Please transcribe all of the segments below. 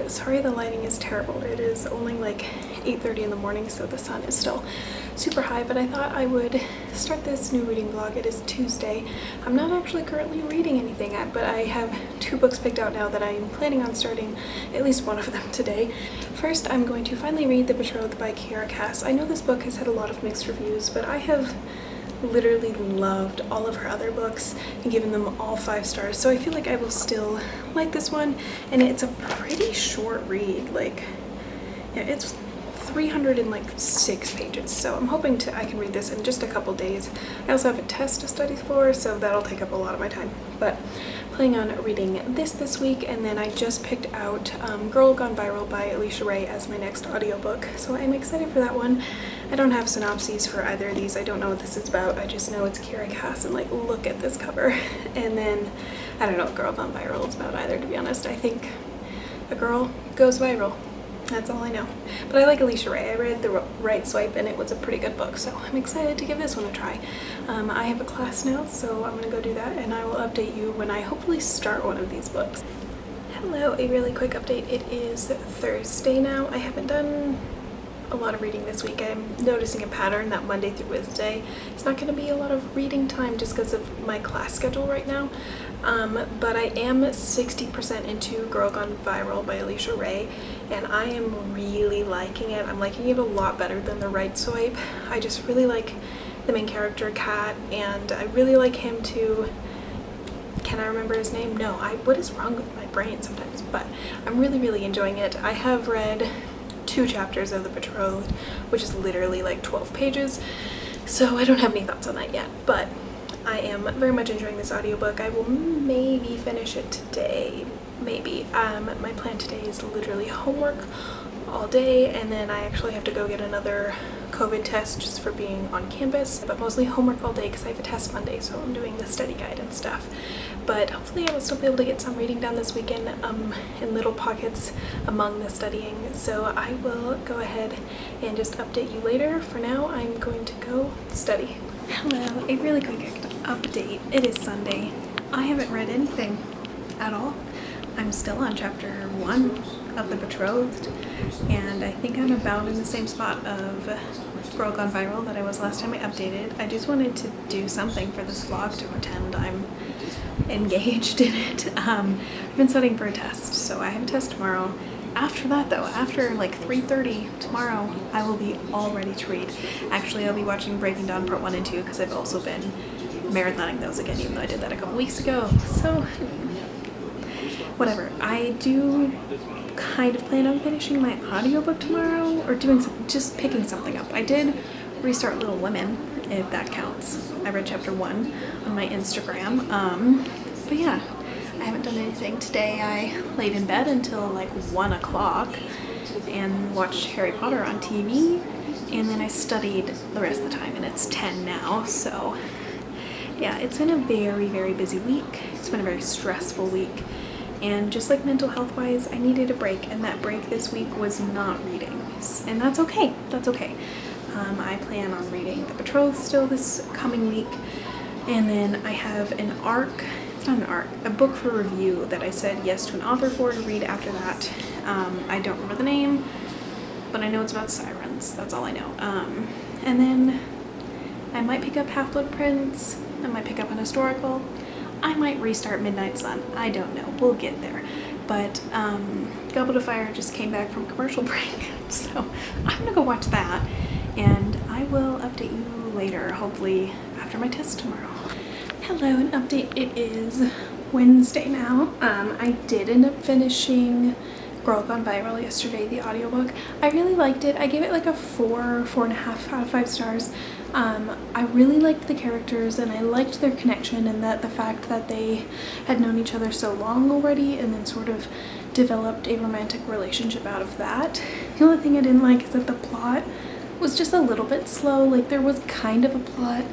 sorry the lighting is terrible. It is only like 8:30 in the morning, so the sun is still super high, but I thought I would start this new reading vlog. It is Tuesday. I'm not actually currently reading anything yet, but I have 2 books picked out now that I'm planning on starting at least one of them today. First, I'm going to finally read The Betrothed by Kiera Cass. I know this book has had a lot of mixed reviews, but I have literally loved all of her other books and given them all 5 stars, so I feel like I will still like this one. And it's a pretty short read, like, yeah, it's 306 pages, so I'm hoping I can read this in just a couple days. I also have a test to study for, so that'll take up a lot of my time, but planning on reading this week. And then I just picked out Girl Gone Viral by Alicia Ray as my next audiobook, so I'm excited for that one. I don't have synopses for either of these. I don't know what this is about. I just know it's Kiera Cass, and like, look at this cover. And then I don't know what Girl Gone Viral is about either, to be honest. I think a girl goes viral. That's all I know. But I like Alicia Ray. I read The Right Swipe and it was a pretty good book, so I'm excited to give this one a try. I have a class now, so I'm gonna go do that, and I will update you when I hopefully start one of these books. Hello, a really quick update. It is Thursday now. I haven't done a lot of reading this week. I'm noticing a pattern that Monday through Wednesday it's not going to be a lot of reading time just because of my class schedule right now. But I am 60% into Girl Gone Viral by Alicia Ray, and I am really liking it. I'm liking it a lot better than The Right Swipe. I just really like the main character, Kat, and I really like him too. Can I remember his name? No, what is wrong with my brain sometimes? But I'm really enjoying it. I have read 2 chapters of The Betrothed, which is literally like 12 pages, so I don't have any thoughts on that yet, but I am very much enjoying this audiobook. I will maybe finish it today, maybe. My plan today is literally homework all day, and then I actually have to go get another COVID test just for being on campus, but mostly homework all day because I have a test Monday, so I'm doing the study guide and stuff. But hopefully I will still be able to get some reading done this weekend in little pockets among the studying. So I will go ahead and just update you later. For now, I'm going to go study. Hello, a really quick update. It is Sunday. I haven't read anything at all. I'm still on chapter 1 of The Betrothed, and I think I'm about in the same spot of Girl Gone Viral that I was last time I updated. I just wanted to do something for this vlog to pretend I'm engaged in it. I've been studying for a test, so I have a test tomorrow. After that though, after like 3:30 tomorrow, I will be all ready to read. Actually, I'll be watching Breaking Dawn Part 1 and 2 because I've also been marathoning those again, even though I did that a couple weeks ago. So whatever. I do kind of plan on finishing my audiobook tomorrow, or doing just picking something up. I did restart Little Women, if that counts. I read chapter 1 on my Instagram. But yeah, I haven't done anything today. I laid in bed until like 1 o'clock and watched Harry Potter on TV, and then I studied the rest of the time, and it's 10 now. So yeah, it's been a very busy week. It's been a very stressful week. And just like mental health wise, I needed a break, and that break this week was not reading. And that's okay, that's okay. I plan on reading The Betrothed still this coming week. And then I have an arc, it's not an arc, a book for review that I said yes to an author for to read after that. I don't remember the name, but I know it's about sirens, that's all I know. And then I might pick up Half-Blood Prince, I might pick up an historical. I might restart Midnight Sun. I don't know. We'll get there. But Goblet of Fire just came back from commercial break, so I'm gonna go watch that, and I will update you later, hopefully after my test tomorrow. Hello, an update. It is Wednesday now. I did end up finishing Girl Gone Viral yesterday, the audiobook. I really liked it. I gave it like a 4.5 out of 5 stars. I really liked the characters, and I liked their connection, and that the fact that they had known each other so long already and then sort of developed a romantic relationship out of that. The only thing I didn't like is that the plot was just a little bit slow. Like, there was kind of a plot,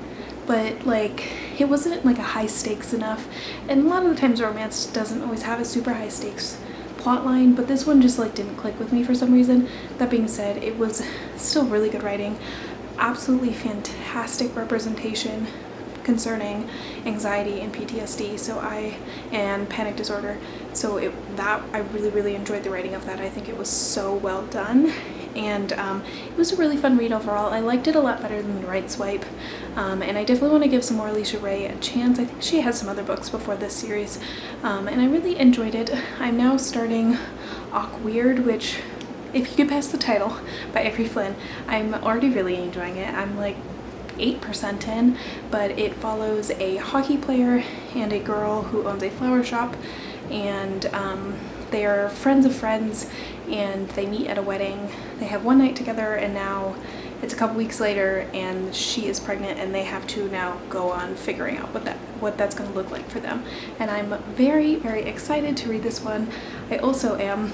but like it wasn't like a high stakes enough, and a lot of the times romance doesn't always have a super high stakes plot line, but this one just like didn't click with me for some reason. That being said, it was still really good writing, absolutely fantastic representation, concerning anxiety and PTSD, and panic disorder. So I really enjoyed the writing of that. I think it was so well done, and it was a really fun read overall. I liked it a lot better than The Right Swipe, and I definitely want to give some more Alicia Ray a chance. I think she has some other books before this series, and I really enjoyed it. I'm now starting Awkward, which, if you could pass the title, by Avery Flynn, I'm already really enjoying it. I'm like 8% in, but it follows a hockey player and a girl who owns a flower shop, and they are friends of friends, and they meet at a wedding. They have one night together, and now it's a couple weeks later and she is pregnant, and they have to now go on figuring out what that's going to look like for them. And I'm very excited to read this one. I also am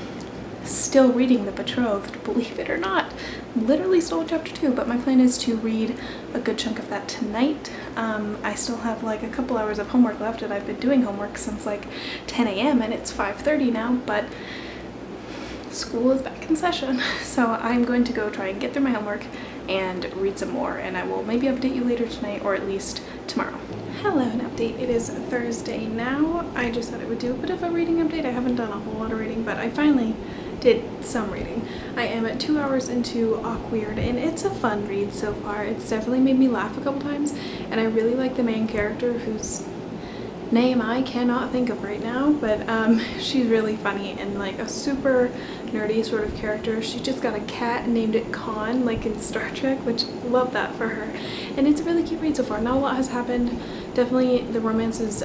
still reading The Betrothed, believe it or not. Literally still in chapter 2, but my plan is to read a good chunk of that tonight. I still have like a couple hours of homework left, and I've been doing homework since like 10 a.m. and it's 5:30 now, but school is back in session. So I'm going to go try and get through my homework and read some more, and I will maybe update you later tonight or at least tomorrow. Hello, an update. It is Thursday now. I just thought I would do a bit of a reading update. I haven't done a whole lot of reading, but I finally did some reading. I am at 2 hours into Awkward, and it's a fun read so far. It's definitely made me laugh a couple times, and I really like the main character, whose name I cannot think of right now, but she's really funny and like a super nerdy sort of character. She just got a cat and named it Khan, like in Star Trek, which love that for her. And it's a really cute read so far. Not a lot has happened. Definitely the romance is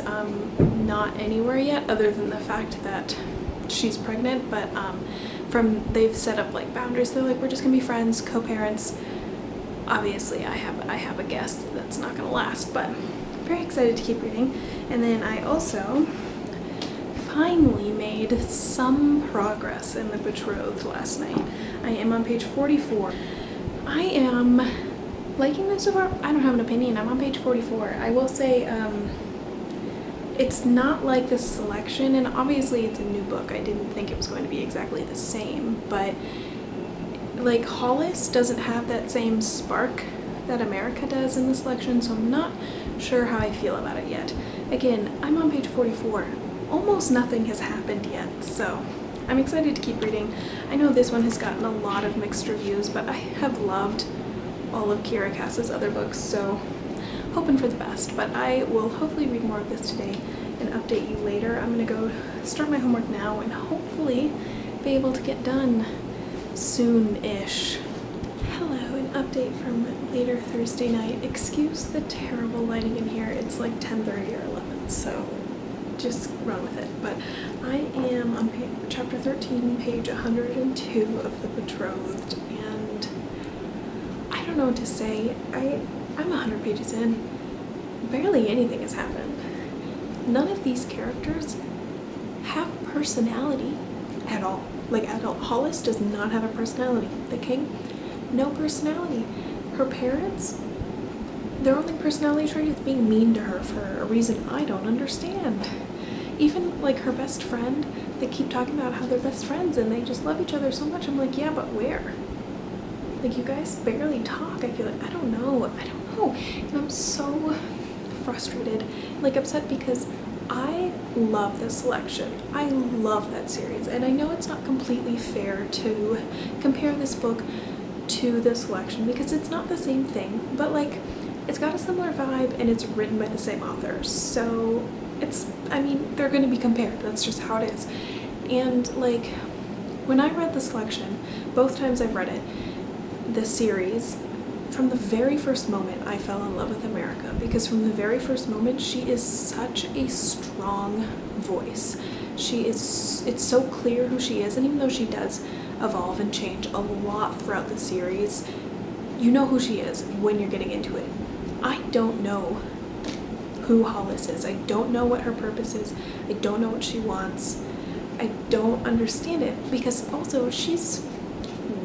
not anywhere yet, other than the fact that she's pregnant, but they've set up like boundaries. They're like, we're just gonna be friends, co-parents. Obviously I have a guess that's not gonna last, but very excited to keep reading. And then I also finally made some progress in The Betrothed last night. I am on page 44. I am liking this so far. I don't have an opinion. I'm on page 44. I will say it's not like the selection, and obviously it's a new book. I didn't think it was going to be exactly the same, but like Hollis doesn't have that same spark that America does in the selection, so I'm not sure how I feel about it yet. Again, I'm on page 44. Almost nothing has happened yet, so I'm excited to keep reading. I know this one has gotten a lot of mixed reviews, but I have loved all of Kira Cass's other books, so hoping for the best. But I will hopefully read more of this today and update you later. I'm gonna go start my homework now and hopefully be able to get done soon-ish. Hello, an update from later Thursday night. Excuse the terrible lighting in here. It's like 10:30 or 11, so just run with it. But I am on chapter 13, page 102 of The Betrothed, and I don't know what to say. I'm 100 pages in. Barely anything has happened. None of these characters have personality at all. Like at all. Hollis does not have a personality. The king, no personality. Her parents, their only personality trait is being mean to her for a reason I don't understand. Even like her best friend, they keep talking about how they're best friends and they just love each other so much. I'm like, yeah, but where? Like, you guys barely talk. I feel like, I don't know. And I'm so frustrated, like upset, because I love this selection. I love that series, and I know it's not completely fair to compare this book to the selection because it's not the same thing, but like it's got a similar vibe and it's written by the same author, so I mean, they're going to be compared. That's just how it is. And like when I read the selection, both times I've read it, the series, from the very first moment I fell in love with America, because from the very first moment she is such a strong voice. It's so clear who she is, and even though she does evolve and change a lot throughout the series, you know who she is when you're getting into it. I don't know who Hollis is. I don't know what her purpose is. I don't know what she wants. I don't understand it, because also she's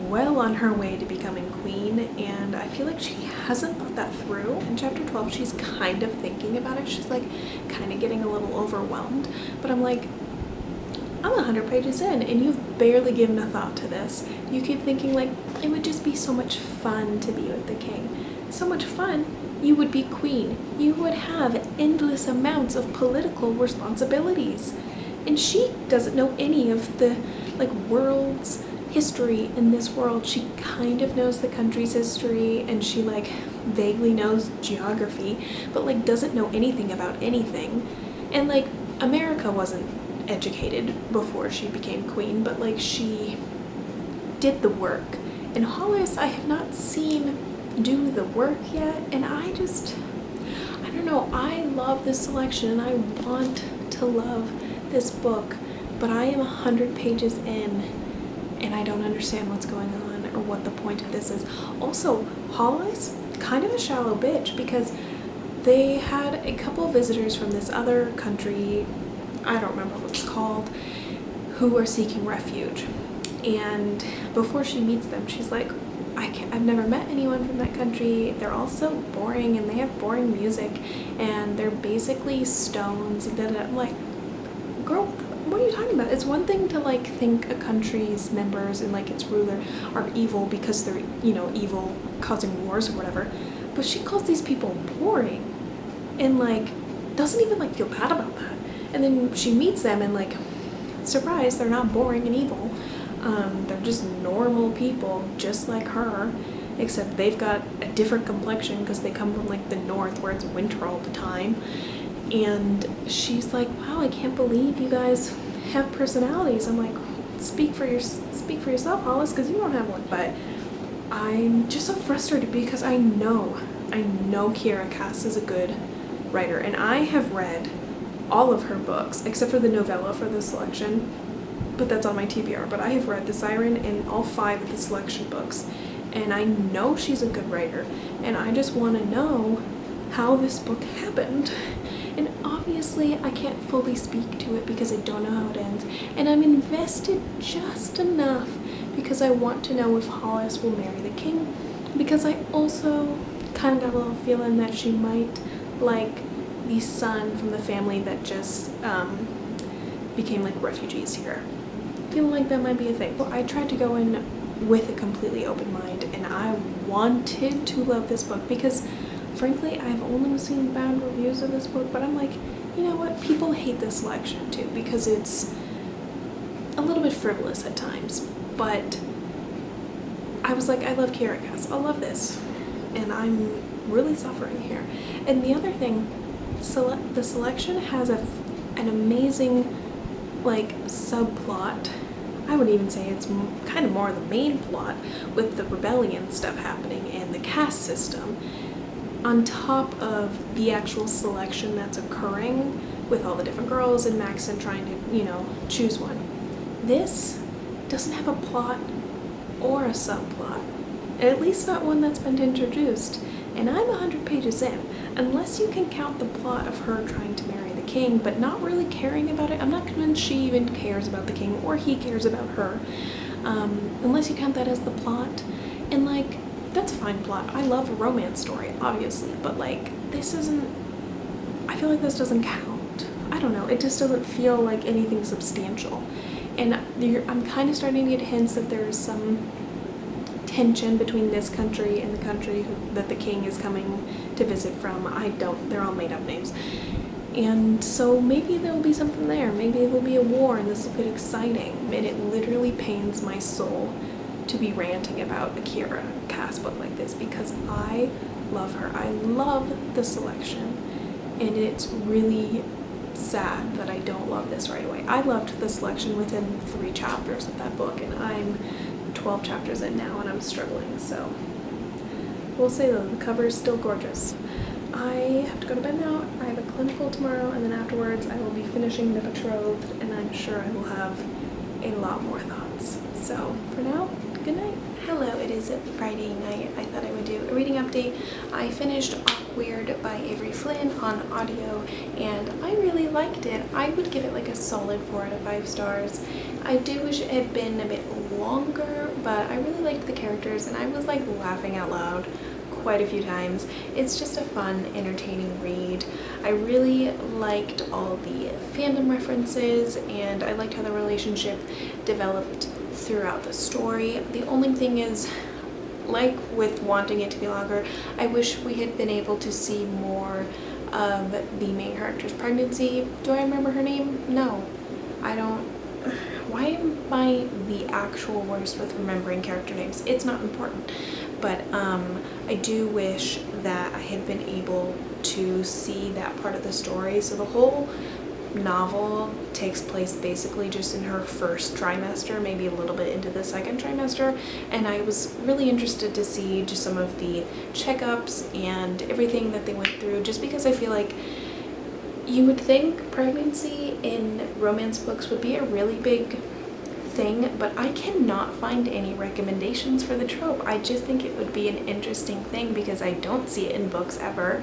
well on her way to becoming queen, and I feel like she hasn't thought that through. In chapter 12 she's kind of thinking about it. She's like kind of getting a little overwhelmed, but I'm like, I'm 100 pages in and you've barely given a thought to this. You keep thinking like it would just be so much fun to be with the king. so much fun. You would be queen. You would have endless amounts of political responsibilities. And she doesn't know any of the world's history in this world. She kind of knows the country's history, and she vaguely knows geography, but doesn't know anything about anything. And America wasn't educated before she became queen, but she did the work. And Hollis, I have not seen do the work yet, and I don't know, I love this selection and I want to love this book, but I am 100 pages in and I don't understand what's going on or what the point of this is. Also, Hollis, kind of a shallow bitch, because they had a couple of visitors from this other country, I don't remember what it's called, who are seeking refuge. And before she meets them, she's like, I've never met anyone from that country. They're all so boring and they have boring music and they're basically stones. And I'm like, girl, what are you talking about? It's one thing to think a country's members and its ruler are evil because they're, evil, causing wars or whatever. But she calls these people boring and doesn't even feel bad about that. And then she meets them and surprise, they're not boring and evil. They're just normal people, just like her, except they've got a different complexion because they come from the north where it's winter all the time. And she's like, wow, I can't believe you guys have personalities. I'm like, speak for yourself, Hollis, because you don't have one. But I'm just so frustrated because I know Kiera Cass is a good writer, and I have read all of her books except for the novella for the selection. But that's on my TBR. But I have read The Siren and all 5 of the selection books, and I know she's a good writer, and I just want to know how this book happened. And obviously I can't fully speak to it because I don't know how it ends, and I'm invested just enough because I want to know if Hollis will marry the king, because I also kind of got a little feeling that she might like the son from the family that just became refugees here. Feeling like that might be a thing. Well, I tried to go in with a completely open mind, and I wanted to love this book because frankly I've only seen bad reviews of this book, but I'm like, you know what, people hate this selection too because it's a little bit frivolous at times, but I was like, I love Kiera Cass, I love this, and I'm really suffering here. And the other thing, the selection has an amazing subplot. I would even say it's kind of more the main plot with the rebellion stuff happening and the caste system on top of the actual selection that's occurring with all the different girls and Maxon trying to, choose one. This doesn't have a plot or a subplot, at least not one that's been introduced, and I'm 100 pages in. Unless you can count the plot of her trying to marry the king but not really caring about it. I'm not convinced she even cares about the king or he cares about her, unless you count that as the plot. And that's a fine plot. I love a romance story, obviously, but this isn't, I feel like this doesn't count. I don't know, it just doesn't feel like anything substantial. And I'm kind of starting to get hints that there is some tension between this country and the country that the king is coming to visit from. They're all made up names. And so maybe there'll be something there. Maybe there'll be a war and this will get exciting. And it literally pains my soul to be ranting about a Kiera Cass book like this because I love her. I love the selection, and it's really sad that I don't love this right away. I loved the selection within 3 chapters of that book, and I'm 12 chapters in now and I'm struggling, so we'll say though, the cover is still gorgeous. I have to go to bed now. I have a clinical tomorrow, and then afterwards I will be finishing The Betrothed, and I'm sure I will have a lot more thoughts. So for now, good night. Hello, it is Friday night. I thought I would do a reading update. I finished Awkward by Avery Flynn on audio, and I really liked it. I would give it a solid 4 out of 5 stars. I do wish it had been a bit longer, but I really liked the characters, and I was laughing out loud quite a few times. It's just a fun, entertaining read. I really liked all the fandom references, and I liked how the relationship developed throughout the story. The only thing is, like with wanting it to be longer, I wish we had been able to see more of the main character's pregnancy. Do I remember her name? No, I don't. Why am I the actual worst with remembering character names? It's not important, but I do wish that I had been able to see that part of the story. So the whole novel takes place basically just in her first trimester, maybe a little bit into the second trimester, and I was really interested to see just some of the checkups and everything that they went through, just because I feel like you would think pregnancy in romance books would be a really big thing, but I cannot find any recommendations for the trope. I just think it would be an interesting thing because I don't see it in books ever,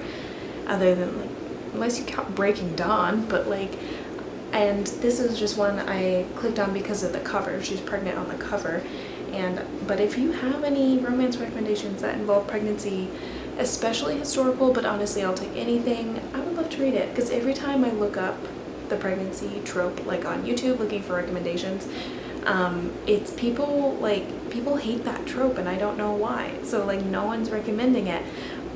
other than like, unless you count Breaking Dawn, but like, and this is just one I clicked on because of the cover. She's pregnant on the cover. But if you have any romance recommendations that involve pregnancy, especially historical, but honestly I'll take anything, I would love to read it, because every time I look up the pregnancy trope, like on YouTube looking for recommendations, it's people hate that trope and I don't know why. So like no one's recommending it.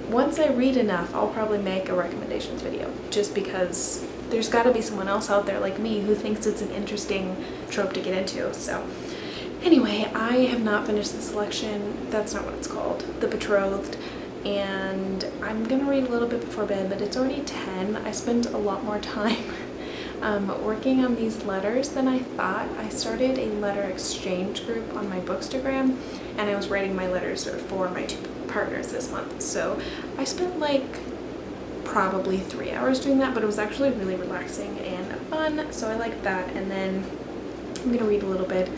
Once I read enough, I'll probably make a recommendations video, just because there's got to be someone else out there like me who thinks it's an interesting trope to get into. So anyway, I have not finished the selection. That's not what it's called. The Betrothed. And I'm gonna read a little bit before bed, but it's already 10. I spent a lot more time working on these letters than I thought. I started a letter exchange group on my Bookstagram, and I was writing my letters for my two partners this month. So I spent like probably 3 hours doing that, but it was actually really relaxing and fun, so I liked that. And then I'm gonna read a little bit,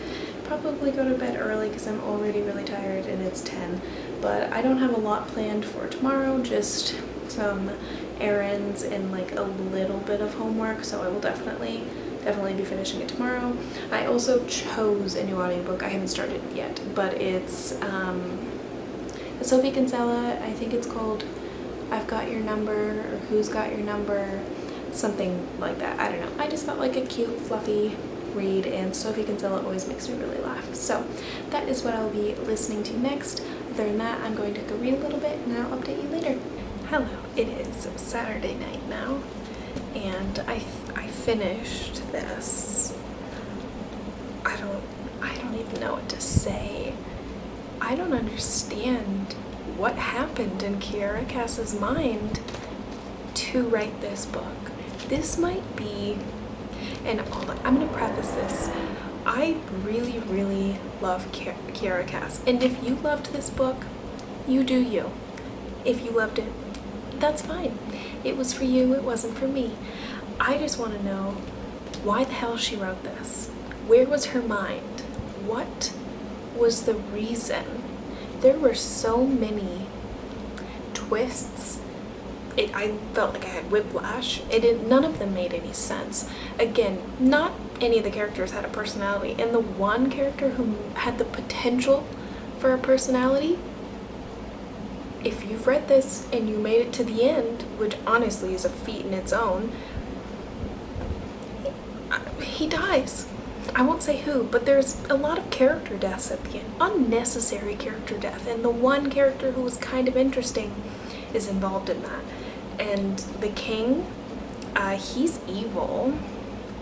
probably go to bed early because I'm already really tired and it's 10. But I don't have a lot planned for tomorrow, just some errands and like a little bit of homework, so I will definitely be finishing it tomorrow. I also chose a new audiobook. I haven't started it yet, but it's Sophie Kinsella. I think it's called I've Got Your Number, or Who's Got Your Number, something like that. I don't know. I just felt like a cute, fluffy read, and Sophie Kinsella always makes me really laugh. So that is what I'll be listening to next. Other than that, I'm going to go read a little bit and I'll update you later. Hello, it is Saturday night now, and I finished this. I don't even know what to say. I don't understand what happened in Kiera Cass's mind to write this book. This might be, and I'm gonna preface this. I really, really love Kiera Cass, and if you loved this book, you do you. If you loved it, that's fine. It was for you, it wasn't for me. I just want to know why the hell she wrote this. Where was her mind? What was the reason? There were so many twists. I felt like I had whiplash. None of them made any sense. Again, not any of the characters had a personality, and the one character who had the potential for a personality, if you've read this and you made it to the end, which honestly is a feat in its own, he dies. I won't say who, but there's a lot of character deaths at the end. Unnecessary character death, and the one character who was kind of interesting is involved in that. And the king, he's evil,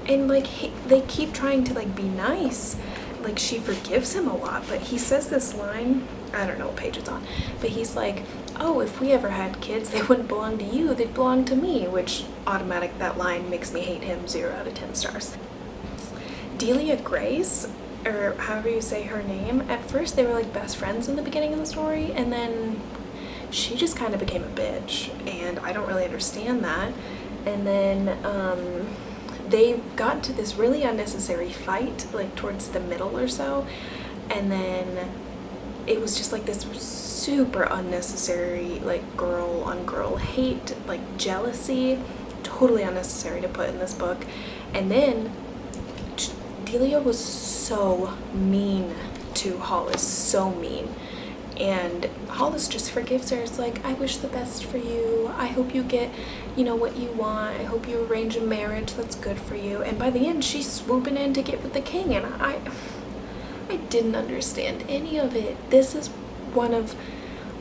and like they keep trying to like be nice. Like she forgives him a lot, but he says this line, I don't know what page it's on, but he's like, oh, if we ever had kids, they wouldn't belong to you, they'd belong to me, which that line makes me hate him 0 out of 10 stars. Delia Grace, or however you say her name, at first they were like best friends in the beginning of the story, and then she just kind of became a bitch, and I don't really understand that. And then they got into this really unnecessary fight like towards the middle or so, and then it was just like this super unnecessary like girl on girl hate, like jealousy, totally unnecessary to put in this book. And then Delia was so mean to Hollis, so mean. And Hollis just forgives her. It's like, I wish the best for you. I hope you get, what you want. I hope you arrange a marriage that's good for you. And by the end, she's swooping in to get with the king. And I didn't understand any of it. This is one of,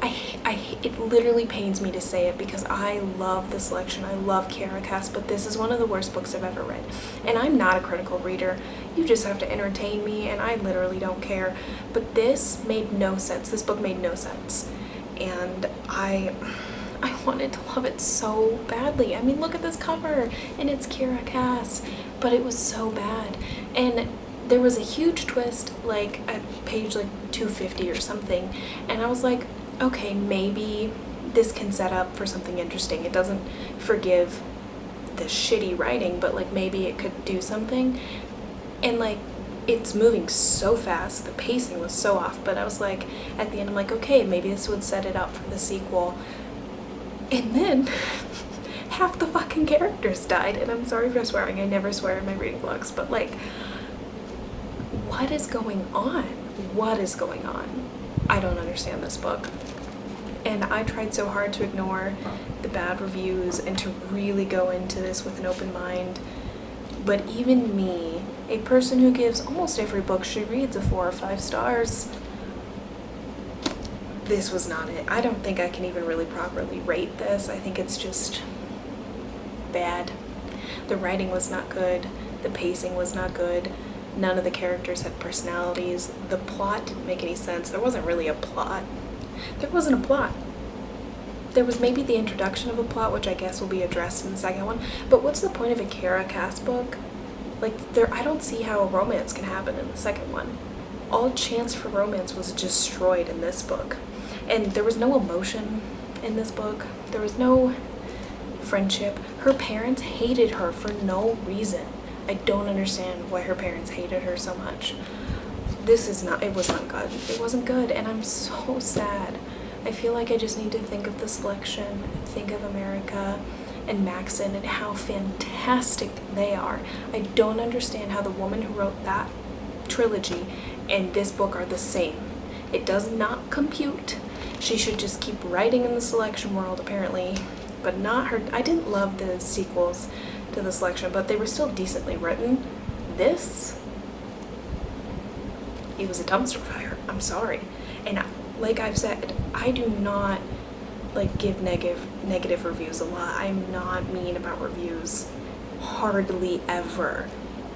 it literally pains me to say it because I love the selection. I love Caracas, but this is one of the worst books I've ever read. And I'm not a critical reader. You just have to entertain me, and I literally don't care. But this made no sense. This book made no sense. And I wanted to love it so badly. I mean, look at this cover, and it's Caracas, but it was so bad. And there was a huge twist, like at page like 250 or something, and I was like, okay, maybe this can set up for something interesting. It doesn't forgive the shitty writing, but like maybe it could do something. And like, it's moving so fast, the pacing was so off, but I was like, at the end I'm like, okay, maybe this would set it up for the sequel. And then half the fucking characters died, and I'm sorry for swearing, I never swear in my reading vlogs, but like, what is going on? What is going on? I don't understand this book. And I tried so hard to ignore the bad reviews and to really go into this with an open mind. But even me, a person who gives almost every book she reads a 4 or 5 stars, this was not it. I don't think I can even really properly rate this. I think it's just bad. The writing was not good. The pacing was not good. None of the characters had personalities. The plot didn't make any sense. There wasn't really a plot. There wasn't a plot. There was maybe the introduction of a plot, which I guess will be addressed in the second one. But what's the point of a Caracas book? Like, I don't see how a romance can happen in the second one. All chance for romance was destroyed in this book. And there was no emotion in this book. There was no friendship. Her parents hated her for no reason. I don't understand why her parents hated her so much. It was not good. It wasn't good, and I'm so sad. I feel like I just need to think of the selection, think of America and Maxon and how fantastic they are. I don't understand how the woman who wrote that trilogy and this book are the same. It does not compute. She should just keep writing in the selection world, apparently, but not her. I didn't love the sequels to the selection, but they were still decently written. This, it was a dumpster fire. I'm sorry. And like I've said, I do not like give negative reviews a lot. I'm not mean about reviews, hardly ever.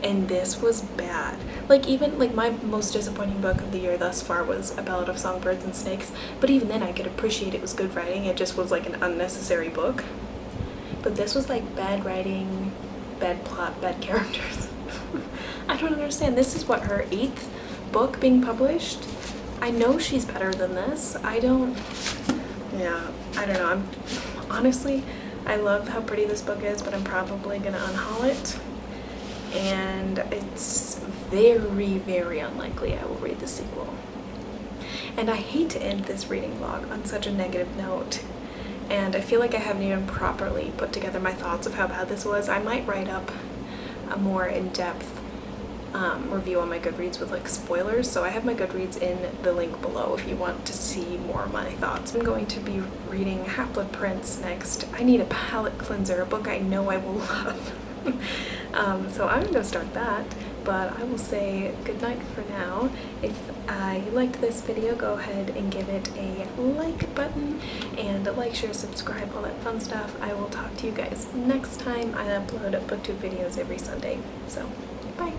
And this was bad. Like, even like my most disappointing book of the year thus far was A Ballad of Songbirds and Snakes, but even then I could appreciate it was good writing. It just was like an unnecessary book. But this was like bad writing, bad plot, bad characters. I don't understand. This is what, her 8th book being published? I know she's better than this. I don't know. Honestly, I love how pretty this book is, but I'm probably gonna unhaul it. And it's very, very unlikely I will read the sequel. And I hate to end this reading vlog on such a negative note. And I feel like I haven't even properly put together my thoughts of how bad this was. I might write up a more in-depth review on my Goodreads with like spoilers. So I have my Goodreads in the link below if you want to see more of my thoughts. I'm going to be reading Half-Blood Prince next. I need a palate cleanser, a book I know I will love. So I'm going to start that, but I will say good night for now. If you liked this video, go ahead and give it a like button, and like, share, subscribe, all that fun stuff. I will talk to you guys next time. I upload booktube videos every Sunday, so bye.